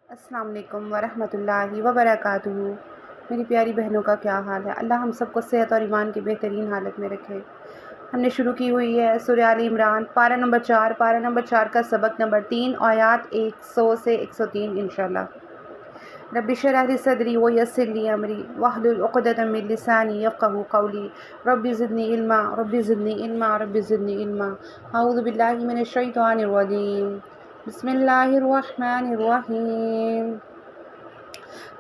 السلام علیکم ورحمۃ اللہ وبرکاتہ۔ میری پیاری بہنوں کا کیا حال ہے؟ اللہ ہم سب کو صحت اور ایمان کی بہترین حالت میں رکھے۔ ہم نے شروع کی ہوئی ہے سورہ آل عمران، پارہ نمبر 4 کا سبق نمبر 3، آیات 100 سے 103 انشاءاللہ۔ رب اشرح لی صدری ویسر لی امری واحلل عقدۃ من لسانی یفقہوا قولی رب زدنی علما رب زدنی علما۔ اعوذ باللہ من الشیطان الرجیم، بسم اللہ الرحمن الرحیم۔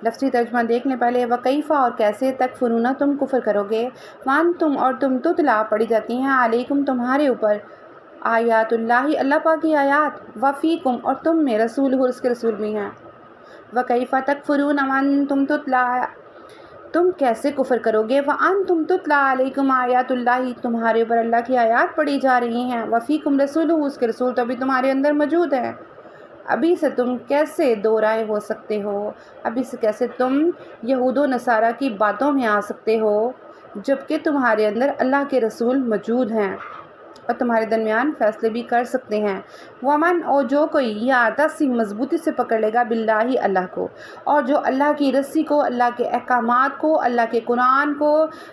لفظی ترجمہ دیکھنے پہلے وکیفہ اور کیسے تکفرون تم کفر کرو گے، وانتم اور تم تتلا پڑھی جاتی ہیں علیکم تمہارے اوپر آیات اللہ پاک کی آیات، وفیکم اور تم میں رسول اس کے رسول بھی ہیں۔ وکیفہ تکفرون وانتم تتلا، تم کیسے کفر کرو گے، وانتم تتلا علیکم آیات اللہ، تمہارے اوپر اللہ کی آیات پڑھی جا رہی ہیں، وفیکم رسول اس کے رسول تو ابھی تمہارے اندر موجود ہے۔ ابھی سے تم کیسے دو رائے ہو سکتے ہو، ابھی سے کیسے تم یہود و نصارہ کی باتوں میں آ سکتے ہو جبکہ تمہارے اندر اللہ کے رسول موجود ہیں اور تمہارے درمیان فیصلے بھی کر سکتے ہیں۔ ومن اور جو کوئی یعتصم مضبوطی سے پکڑ لے گا باللہ اللہ کو، اور جو اللہ کی رسی کو، اللہ کے احکامات کو، اللہ کے قرآن کو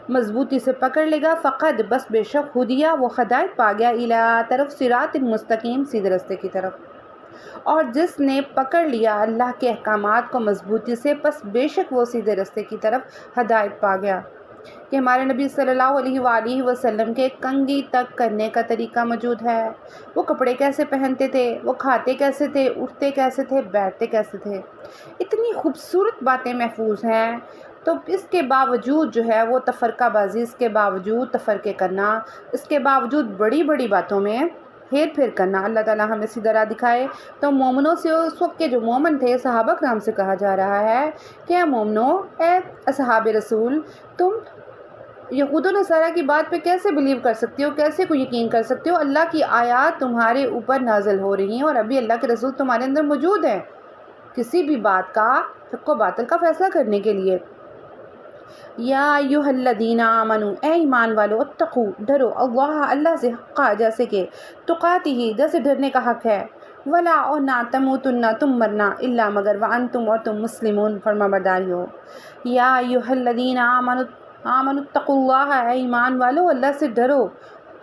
مضبوطی سے پکڑ لے گا، فقد بس بے شک ہدیہ وہ ہدایت پا گیا، الی طرف صراط مستقیم سیدھے راستے کی طرف۔ اور جس نے پکڑ لیا اللہ کے احکامات کو مضبوطی سے، پس بے شک وہ سیدھے راستے کی طرف ہدایت پا گیا۔ کہ ہمارے نبی صلی اللہ علیہ وآلہ وسلم کے کنگھی تک کرنے کا طریقہ موجود ہے، وہ کپڑے کیسے پہنتے تھے، وہ کھاتے کیسے تھے، اٹھتے کیسے تھے، بیٹھتے کیسے تھے، اتنی خوبصورت باتیں محفوظ ہیں، تو اس کے باوجود جو ہے وہ تفرقہ بازی، اس کے باوجود تفرقے کرنا، اس کے باوجود بڑی بڑی باتوں میں ہیر پھیر کرنا، اللہ تعالیٰ ہمیں سیدھا راہ دکھائے۔ تو مومنوں سے اس وقت کے جو مومن تھے، صحابہ کرام سے کہا جا رہا ہے کہ اے مومنوں، اے اصحاب رسول، تم یہود و نصارہ کی بات پہ کیسے بلیو کر سکتے ہو، کیسے کوئی یقین کر سکتے ہو؟ اللہ کی آیات تمہارے اوپر نازل ہو رہی ہیں اور ابھی اللہ کے رسول تمہارے اندر موجود ہیں کسی بھی بات کا، حق و باطل کا فیصلہ کرنے کے لیے۔ یا ایھا الذین آمنوا، اے ایمان والو، اتقوا ڈرو، اللہ سے حقا جیسے کہ تقاتہ جیسے ڈرنے کا حق ہے، ولا اور نہ تموتن تم مرنا، الا مگر وانتم اور تم مسلمون فرما برداری ہو۔ یا ایھا الذین آمنوا اتقوا اللہ، اے ایمان والو اللہ سے ڈرو،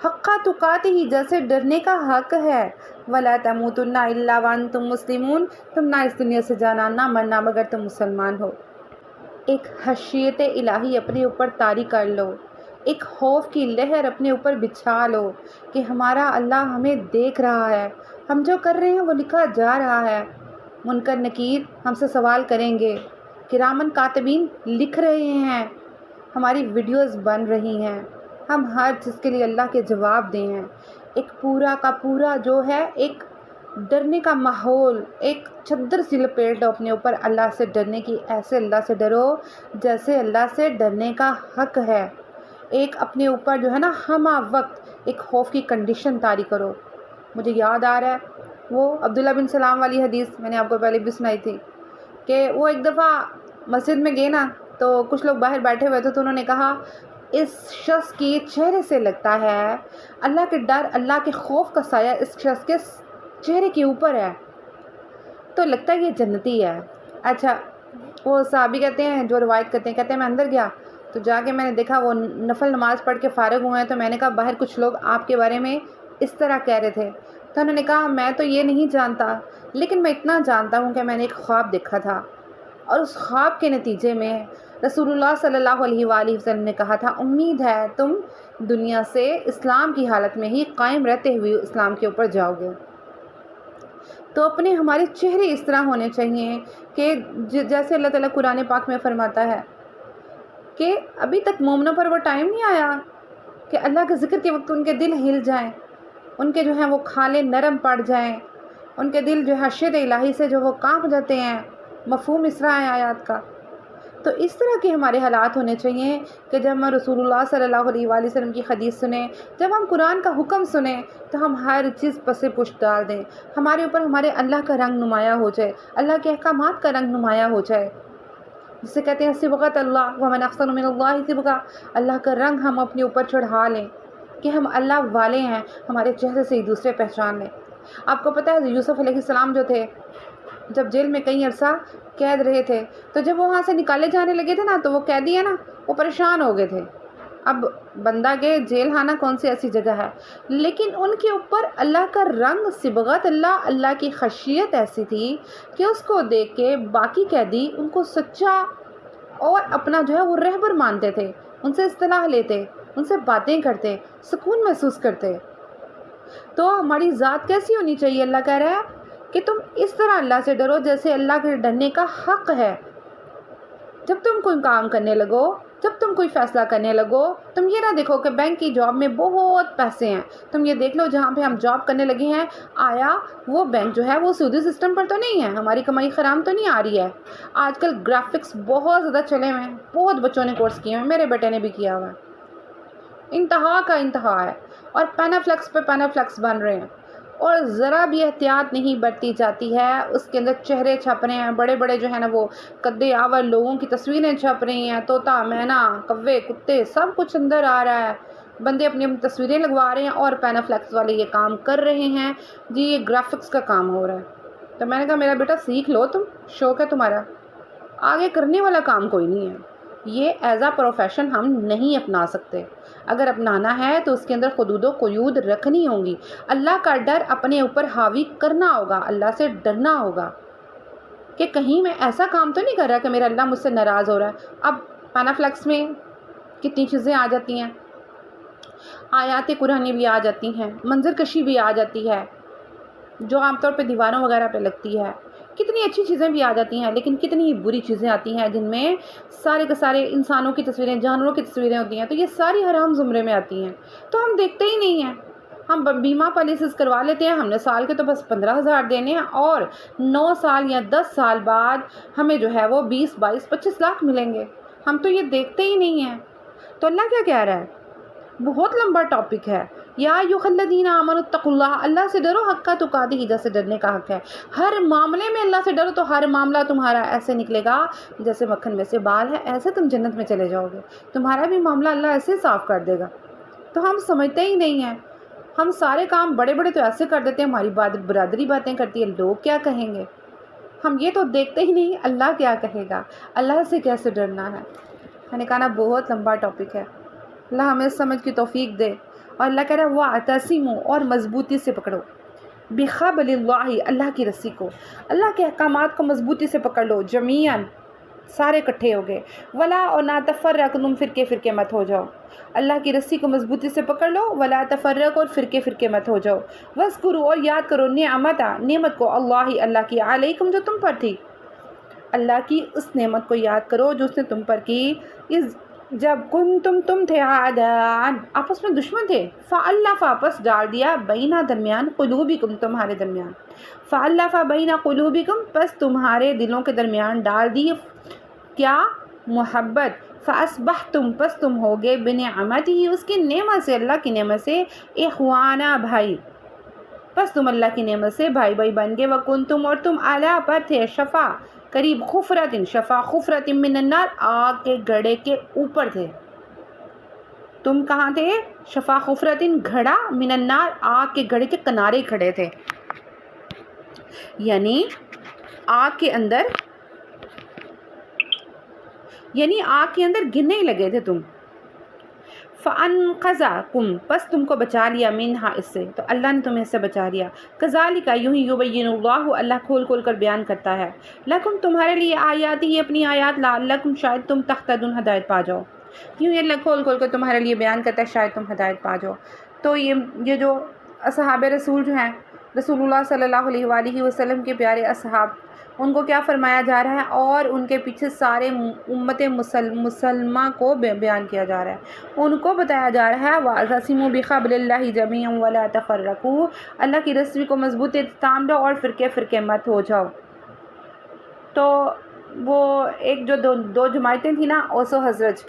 حقا تقاتہ جیسے ڈرنے کا حق ہے، ولا تموتن الا وانتم مسلمون، تم نہ اس دنیا سے جانا، نہ مرنا مگر تم مسلمان ہو۔ ایک خشیت الہی اپنے اوپر طاری کر لو، ایک خوف کی لہر اپنے اوپر بچھا لو کہ ہمارا اللہ ہمیں دیکھ رہا ہے، ہم جو کر رہے ہیں وہ لکھا جا رہا ہے، منکر نکیر ہم سے سوال کریں گے، کرامن کاتبین لکھ رہے ہیں، ہماری ویڈیوز بن رہی ہیں، ہم ہر چیز کے لیے اللہ کے جواب دیں ہیں۔ ایک پورا کا پورا جو ہے ایک ڈرنے کا ماحول، ایک چادر سی لپیٹ لو اپنے اوپر اللہ سے ڈرنے کی، ایسے اللہ سے ڈرو جیسے اللہ سے ڈرنے کا حق ہے۔ ایک اپنے اوپر جو ہے نا ہمہ وقت ایک خوف کی کنڈیشن طاری کرو۔ مجھے یاد آ رہا ہے وہ عبداللہ بن سلام والی حدیث، میں نے آپ کو پہلے بھی سنائی تھی کہ وہ ایک دفعہ مسجد میں گئے نا، تو کچھ لوگ باہر بیٹھے ہوئے تھے، تو انہوں نے کہا اس شخص کی چہرے سے لگتا ہے اللہ کے ڈر، اللہ کے خوف کا سایہ اس شخص کے چہرے کے اوپر ہے، تو لگتا ہے یہ جنتی ہے۔ اچھا، وہ صحابی کہتے ہیں، جو روایت کرتے ہیں، کہتے ہیں میں اندر گیا تو جا کے میں نے دیکھا وہ نفل نماز پڑھ کے فارغ ہوئے ہیں، تو میں نے کہا باہر کچھ لوگ آپ کے بارے میں اس طرح کہہ رہے تھے، تو انہوں نے کہا میں تو یہ نہیں جانتا، لیکن میں اتنا جانتا ہوں کہ میں نے ایک خواب دیکھا تھا، اور اس خواب کے نتیجے میں رسول اللہ صلی اللہ علیہ وآلہ وسلم نے کہا تھا امید ہے تم دنیا سے اسلام کی حالت میں ہی قائم رہتے ہوئے اسلام کے اوپر جاؤ گے۔ تو اپنے ہمارے چہرے اس طرح ہونے چاہیے کہ جیسے اللہ تعالیٰ قرآن پاک میں فرماتا ہے کہ ابھی تک مومنوں پر وہ ٹائم نہیں آیا کہ اللہ کے ذکر کے وقت ان کے دل ہل جائیں، ان کے جو ہیں وہ کھالے نرم پڑ جائیں، ان کے دل جو ہے خشیت الہی سے جو وہ کانپ جاتے ہیں۔ مفہوم اس طرح ہے آیات کا۔ تو اس طرح کے ہمارے حالات ہونے چاہیے کہ جب ہم رسول اللہ صلی اللہ علیہ وآلہ وسلم کی حدیث سنیں، جب ہم قرآن کا حکم سنیں، تو ہم ہر چیز پس پشت ڈال دیں، ہمارے اوپر ہمارے اللہ کا رنگ نمایاں ہو جائے، اللہ کے احکامات کا رنگ نمایاں ہو جائے، جسے کہتے ہیں صبغۃ اللہ، ومن احسن من اللہ صبغہ، اللہ کا رنگ ہم اپنے اوپر چڑھا لیں کہ ہم اللہ والے ہیں، ہمارے چہرے سے ایک دوسرے پہچان لیں۔ آپ کو پتہ ہے یوسف علیہ السلام جو تھے، جب جیل میں کئی عرصہ قید رہے تھے تو جب وہ وہاں سے نکالے جانے لگے تھے نا تو وہ قیدی ہے نا وہ پریشان ہو گئے تھے، اب بندہ کے جیل خانہ کون سی ایسی جگہ ہے، لیکن ان کے اوپر اللہ کا رنگ، صبغت اللہ کی خشیت ایسی تھی کہ اس کو دیکھ کے باقی قیدی ان کو سچا اور اپنا جو ہے وہ رہبر مانتے تھے، ان سے اصطلاح لیتے، ان سے باتیں کرتے، سکون محسوس کرتے۔ تو ہماری ذات کیسی ہونی چاہیے؟ اللہ کہہ رہا ہے کہ تم اس طرح اللہ سے ڈرو جیسے اللہ کے ڈرنے کا حق ہے۔ جب تم کوئی کام کرنے لگو، جب تم کوئی فیصلہ کرنے لگو، تم یہ نہ دیکھو کہ بینک کی جاب میں بہت پیسے ہیں، تم یہ دیکھ لو جہاں پہ ہم جاب کرنے لگے ہیں آیا وہ بینک جو ہے وہ سودی سسٹم پر تو نہیں ہے، ہماری کمائی حرام تو نہیں آ رہی ہے۔ آج کل گرافکس بہت زیادہ چلے ہوئے ہیں، بہت بچوں نے کورس کیے ہیں، میرے بیٹے نے بھی کیا ہوا ہے، انتہا کا انتہا ہے، اور پینافلیکس پہ پینافلیکس بن رہے ہیں، اور ذرا بھی احتیاط نہیں برتی جاتی ہے۔ اس کے اندر چہرے چھپ رہے ہیں، بڑے بڑے جو ہے نا وہ قدِ آور لوگوں کی تصویریں چھپ رہی ہیں، طوطا، مینا، کوے، کتے، سب کچھ اندر آ رہا ہے، بندے اپنی اپنی تصویریں لگوا رہے ہیں اور پینافلیکس والے یہ کام کر رہے ہیں جی، یہ گرافکس کا کام ہو رہا ہے۔ تو میں نے کہا میرا بیٹا سیکھ لو، تم شوق ہے تمہارا، آگے کرنے والا کام کوئی نہیں ہے، یہ ایز اے پروفیشن ہم نہیں اپنا سکتے۔ اگر اپنانا ہے تو اس کے اندر حدود و قیود رکھنی ہوں گی، اللہ کا ڈر اپنے اوپر حاوی کرنا ہوگا، اللہ سے ڈرنا ہوگا کہ کہیں میں ایسا کام تو نہیں کر رہا کہ میرا اللہ مجھ سے ناراض ہو رہا ہے۔ اب پینافلیکس میں کتنی چیزیں آ جاتی ہیں، آیات قرآنی بھی آ جاتی ہیں، منظر کشی بھی آ جاتی ہے جو عام طور پہ دیواروں وغیرہ پہ لگتی ہے، کتنی اچھی چیزیں بھی آ جاتی ہیں، لیکن کتنی ہی بری چیزیں آتی ہیں جن میں سارے کے سارے انسانوں کی تصویریں، جانوروں کی تصویریں ہوتی ہیں، تو یہ ساری حرام زمرے میں آتی ہیں، تو ہم دیکھتے ہی نہیں ہیں۔ ہم بیمہ پالیسز کروا لیتے ہیں، ہم نے سال کے تو بس 15,000 دینے ہیں اور 9 سال یا 10 سال بعد ہمیں جو ہے وہ 20, 22, 25 لاکھ ملیں گے، ہم تو یہ دیکھتے ہی نہیں ہیں۔ تو اللہ کیا کہہ رہا ہے؟ بہت لمبا ٹاپک ہے۔ یا ایھا الذین آمنوا اتقوا اللہ، اللہ سے ڈرو حق تقاتہ، جیسے ڈرنے کا حق ہے۔ ہر معاملے میں اللہ سے ڈرو تو ہر معاملہ تمہارا ایسے نکلے گا جیسے مکھن میں سے بال ہے، ایسے تم جنت میں چلے جاؤ گے، تمہارا بھی معاملہ اللہ ایسے صاف کر دے گا۔ تو ہم سمجھتے ہی نہیں ہیں، ہم سارے کام بڑے بڑے تو ایسے کر دیتے ہیں، ہماری برادری باتیں کرتی ہے، لوگ کیا کہیں گے، ہم یہ تو دیکھتے ہی نہیں اللہ کیا کہے گا، اللہ سے کیسے ڈرنا ہے۔ میں نے کہا نا بہت لمبا ٹاپک ہے، اللہ ہمیں سمجھ کی توفیق دے۔ اور اللہ کہہ رہا ہے وَاعْتَصِمُوا، اور مضبوطی سے پکڑو، بِحَبْلِ اللَّہِ، اللہ کی رسی کو، اللہ کے احکامات کو مضبوطی سے پکڑ لو، جمیعاً، سارے اکٹھے ہو گئے، ولا، اور نہ تفرق، تم فرقے فرقے مت ہو جاؤ، اللہ کی رسی کو مضبوطی سے پکڑ لو، ولا تفرق، اور فرقے فرقے مت ہو جاؤ، وَاذْكُرُوا، اور یاد کرو نعمت کو، اللہ کی، علیکم، جو تم پر تھی، اللہ کی اس نعمت کو یاد کرو جو اس نے تم پر کی، جب تم تھے عادان، آپس میں دشمن تھے، فَأَلَّفَ، پس ڈال دیا، بینہ، درمیان، قلوبکم، تمہارے درمیان، فَأَلَّفَ بینہ قلوبکم، پس تمہارے دلوں کے درمیان ڈال دی کیا؟ محبت، فَأَصْبَحْتُمْ، پس تم ہوگے بِنِعْمَتِهِ، اس کی نعمت سے، اللہ کی نعمت سے، اخوانا، بھائی، پس تم اللہ کی نعمت سے بھائی بھائی بن گئے، وَكُنْتُمْ، اور تم اعلیٰ پر تھے، شفا، قریب، خفرتن، شفا، خفرتن من النار، آگ کے گڑھے کے اوپر تھے، تم کہاں تھے؟ شفا خفرتن، گھڑا، من النار، آگ کے گڑھے کے کنارے کھڑے تھے، یعنی آگ کے اندر گرنے ہی لگے تھے تم۔ فَأَنْقَذَكُمْ، پس تم کو بچا لیا، منہا، اس سے، تو اللہ نے تمہیں اس سے بچا لیا، كَذَلِكَ، یوں ہی، يُبَيِّنُ اللَّهُ، اللہ کھول کھول کر بیان کرتا ہے، لَكُمْ، تمہارے لیے، آیاتی، یہ اپنی آیات، لَعَلَّكُمْ، شاید تم تہتدون، ہدایت پا جاؤ، یوں ہی اللہ کھول کھول کر تمہارے لیے بیان کرتا ہے، شاید تم ہدایت پا جاؤ۔ تو یہ جو اصحاب رسول جو ہیں، رسول اللہ صلی اللہ علیہ وآلہ وسلم کے پیارے اصحاب، ان کو کیا فرمایا جا رہا ہے، اور ان کے پیچھے سارے امت مسلمہ کو بیان کیا جا رہا ہے، ان کو بتایا جا رہا ہے وَاعْتَصِمُوا بِحَبْلِ اللَّهِ جَمِيعًا وَلَا تَفَرَّقُوا، اللہ کی رسی کو مضبوطی سے تھام لو اور فرقے فرقے مت ہو جاؤ۔ تو وہ ایک جو دو جماعتیں تھیں نا، اوس و خزرج،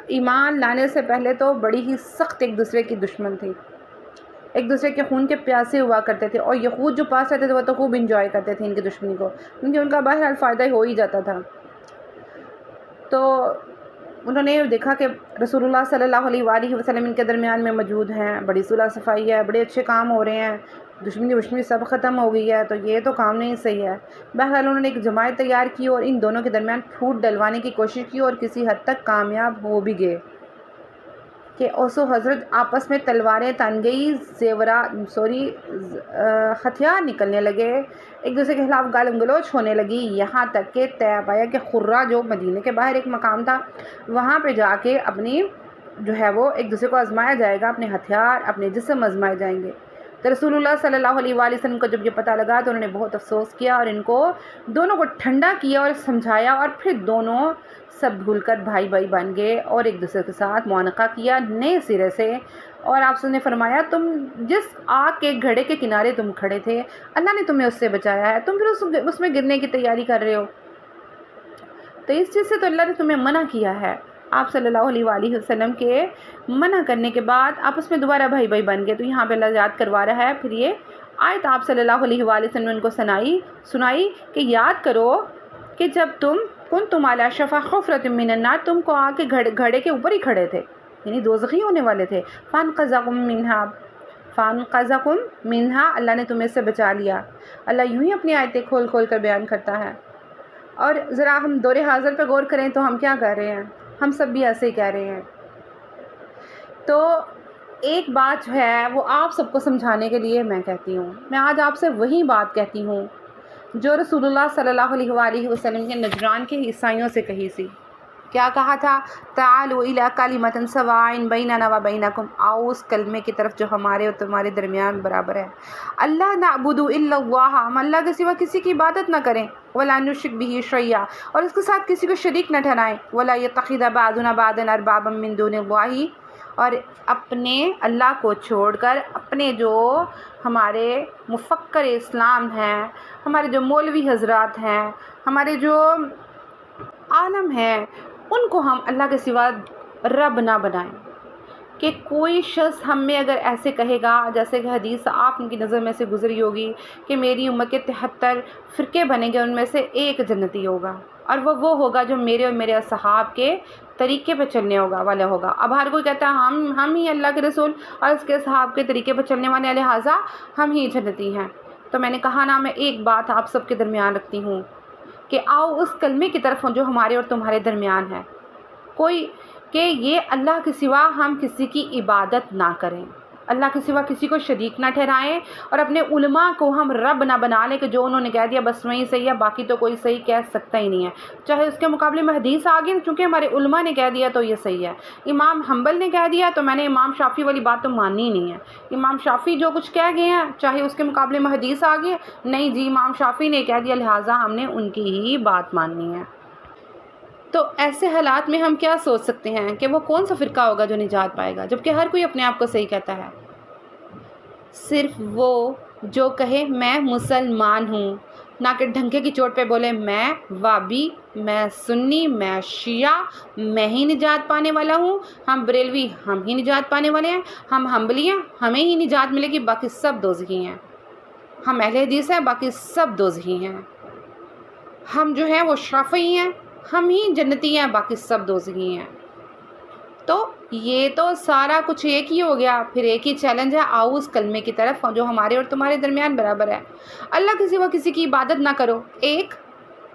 ایمان لانے سے پہلے تو بڑی ہی سخت ایک دوسرے کی دشمن تھی، ایک دوسرے کے خون کے پیاسے ہوا کرتے تھے، اور یہود جو پاس رہتے تھے وہ تو خوب انجوائے کرتے تھے ان کی دشمنی کو، کیونکہ ان کا بہرحال فائدہ ہی ہو ہی جاتا تھا۔ تو انہوں نے دیکھا کہ رسول اللہ صلی اللہ علیہ وآلہ وسلم ان کے درمیان میں موجود ہیں، بڑی صلح صفائی ہے، بڑے اچھے کام ہو رہے ہیں، دشمنی سب ختم ہو گئی ہے، تو یہ تو کام نہیں صحیح ہے۔ بہرحال انہوں نے ایک جماعت تیار کی اور ان دونوں کے درمیان پھوٹ ڈلوانے کی کوشش کی اور کسی حد تک کامیاب ہو بھی گئے کہ اوس و حضرت آپس میں تلواریں تان گئی، ہتھیار نکلنے لگے، ایک دوسرے کے خلاف گالم گلوچ ہونے لگی، یہاں تک کہ طے پایا کہ خرہ جو مدینے کے باہر ایک مقام تھا، وہاں پہ جا کے اپنی جو ہے وہ ایک دوسرے کو آزمایا جائے گا، اپنے ہتھیار اپنے جسم آزمائے جائیں گے۔ تو رسول اللہ صلی اللہ علیہ وآلہ وسلم کو جب یہ پتہ لگا تو انہوں نے بہت افسوس کیا اور ان کو دونوں کو ٹھنڈا کیا اور سمجھایا، اور پھر دونوں سب بھول کر بھائی بھائی بن گئے اور ایک دوسرے کے ساتھ معانقہ کیا نئے سرے سے۔ اور آپ نے فرمایا تم جس آگ کے گھڑے کے کنارے تم کھڑے تھے، اللہ نے تمہیں اس سے بچایا ہے، تم پھر اس میں گرنے کی تیاری کر رہے ہو، تو اس چیز سے تو اللہ نے تمہیں منع کیا ہے۔ آپ صلی اللہ علیہ وآلہ وسلم کے منع کرنے کے بعد آپس میں دوبارہ بھائی بھائی بن گئے، تو یہاں پہ اللہ یاد کروا رہا ہے۔ پھر یہ آیت آپ صلی اللہ علیہ وآلہ وسلم نے ان کو سنائی کہ یاد کرو کہ جب تم علی شفا حفرۃ من النار، تم کو آ کے گھڑے کے اوپر ہی کھڑے تھے، یعنی دوزخی ہونے والے تھے، فانقذکم منہا، اللہ نے تمہیں سے بچا لیا۔ اللہ یوں ہی اپنی آیتیں کھول کھول کر بیان کرتا ہے۔ اور ذرا ہم دور حاضر پہ غور کریں تو ہم کیا کہہ رہے ہیں، ہم سب بھی ایسے ہی کہہ رہے ہیں۔ تو ایک بات جو ہے وہ آپ سب کو سمجھانے کے لیے میں کہتی ہوں، میں آج آپ سے وہی بات کہتی ہوں جو رسول اللہ صلی اللہ علیہ وآلہ وسلم کے نجران کے عیسائیوں سے کہی سی۔ کیا کہا تھا؟ تعالوا الی کلمۃ سواء بیننا و بینکم، آؤ اس کلمے کی طرف جو ہمارے اور تمہارے درمیان برابر ہے۔ اللہ نعبد الا اللہ، ہم اللہ کے سوا کسی کی عبادت نہ کریں، ولا نشرک بہ شیئا، اور اس کے ساتھ کسی کو شریک نہ ٹھہرائیں، ولا یتخذ بعضنا بعضا اربابا من دون اللہ، اور اپنے اللہ کو چھوڑ کر اپنے جو ہمارے مفکر اسلام ہیں، ہمارے جو مولوی حضرات ہیں، ہمارے جو عالم ہیں، ان کو ہم اللہ کے سوا رب نہ بنائیں۔ کہ کوئی شخص ہم میں اگر ایسے کہے گا، جیسے کہ حدیث آپ ان کی نظر میں سے گزری ہوگی کہ میری امت کے 73 فرقے بنیں گے، ان میں سے ایک جنتی ہوگا، اور وہ ہوگا جو میرے اور میرے اصحاب کے طریقے پہ چلنے والا ہوگا۔ اب ہر کوئی کہتا ہے ہم ہی اللہ کے رسول اور اس کے اصحاب کے طریقے پہ چلنے والے ہیں، لہٰذا ہم ہی جنتی ہیں۔ تو میں نے کہا نا، میں ایک بات آپ سب کے درمیان رکھتی ہوں کہ آؤ اس کلمے کی طرف جو ہمارے اور تمہارے درمیان ہے، کہ یہ اللہ کے سوا ہم کسی کی عبادت نہ کریں، اللہ کے سوا کسی کو شریک نہ ٹھہرائیں، اور اپنے علماء کو ہم رب نہ بنا لیں کہ جو انہوں نے کہہ دیا بس وہی صحیح ہے، باقی تو کوئی صحیح کہہ سکتا ہی نہیں ہے، چاہے اس کے مقابلے میں حدیث آ گئی، چونکہ ہمارے علماء نے کہہ دیا تو یہ صحیح ہے، امام حنبل نے کہہ دیا تو میں نے امام شافعی والی بات تو ماننی نہیں ہے، امام شافعی جو کچھ کہہ گئے ہیں چاہے اس کے مقابلے میں حدیث آ گئی، نہیں جی امام شافعی نے کہہ دیا لہٰذا ہم نے ان کی ہی بات ماننی ہے۔ تو ایسے حالات میں ہم کیا سوچ سکتے ہیں کہ وہ کون سا فرقہ ہوگا جو نجات پائے گا، جبکہ ہر کوئی اپنے آپ کو صحیح کہتا ہے؟ صرف وہ جو کہے میں مسلمان ہوں، نہ کہ ڈھنکے کی چوٹ پہ بولے میں وابی، میں سنی، میں شیعہ، میں ہی نجات پانے والا ہوں، ہم بریلوی ہم ہی نجات پانے والے ہیں، ہم حنبلی ہیں ہمیں ہی نجات ملے گی، باقی سب دوزخی ہیں، ہم اہل حدیث ہیں باقی سب دوزخی ہیں، ہم جو ہیں وہ شافعی ہیں ہم ہی جنتی ہیں باقی سب دوزخی ہیں۔ تو یہ تو سارا کچھ ایک ہی ہو گیا، پھر ایک ہی چیلنج ہے، آؤ اس کلمے کی طرف جو ہمارے اور تمہارے درمیان برابر ہے۔ اللہ کے سوا کسی کی عبادت نہ کرو، ایک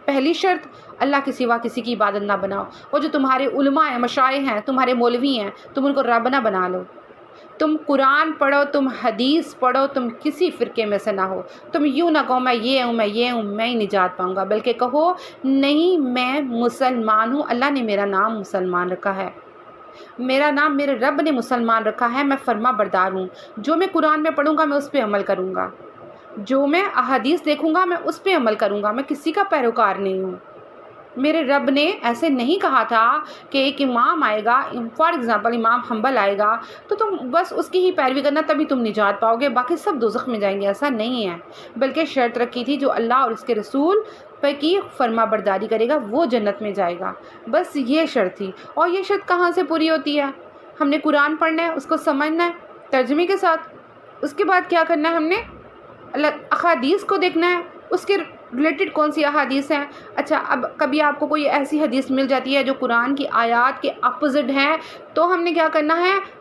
پہلی شرط، اللہ کے سوا کسی کی عبادت نہ بناؤ، وہ جو تمہارے علماء ہیں، مشائخ ہیں، تمہارے مولوی ہیں، تم ان کو رب نہ بنا لو، تم قرآن پڑھو، تم حدیث پڑھو، تم کسی فرقے میں سے نہ ہو، تم یوں نہ کہو میں یہ ہوں میں ہی نجات پاؤں گا، بلکہ کہو نہیں میں مسلمان ہوں، اللہ نے میرا نام مسلمان رکھا ہے، میرا نام میرے رب نے مسلمان رکھا ہے، میں فرما بردار ہوں، جو میں قرآن میں پڑھوں گا میں اس پہ عمل کروں گا، جو میں احادیث دیکھوں گا میں اس پہ عمل کروں گا، میں کسی کا پیروکار نہیں ہوں۔ میرے رب نے ایسے نہیں کہا تھا کہ ایک امام آئے گا، فار ایگزامپل امام حنبل آئے گا تو تم بس اس کی ہی پیروی کرنا تبھی تم نجات پاؤ گے، باقی سب دوزخ میں جائیں گے، ایسا نہیں ہے، بلکہ شرط رکھی تھی جو اللہ اور اس کے رسول پہ کی فرما برداری کرے گا وہ جنت میں جائے گا، بس یہ شرط تھی۔ اور یہ شرط کہاں سے پوری ہوتی ہے؟ ہم نے قرآن پڑھنا ہے، اس کو سمجھنا ہے ترجمے کے ساتھ، اس کے بعد کیا کرنا ہے، ہم نے احادیث کو دیکھنا ہے، اس کے ریلیٹڈ کون سی احادیث ہیں۔ اچھا اب کبھی آپ کو کوئی ایسی حدیث مل جاتی ہے جو قرآن کی آیات کے اپوزٹ ہیں، تو ہم نے کیا کرنا ہے،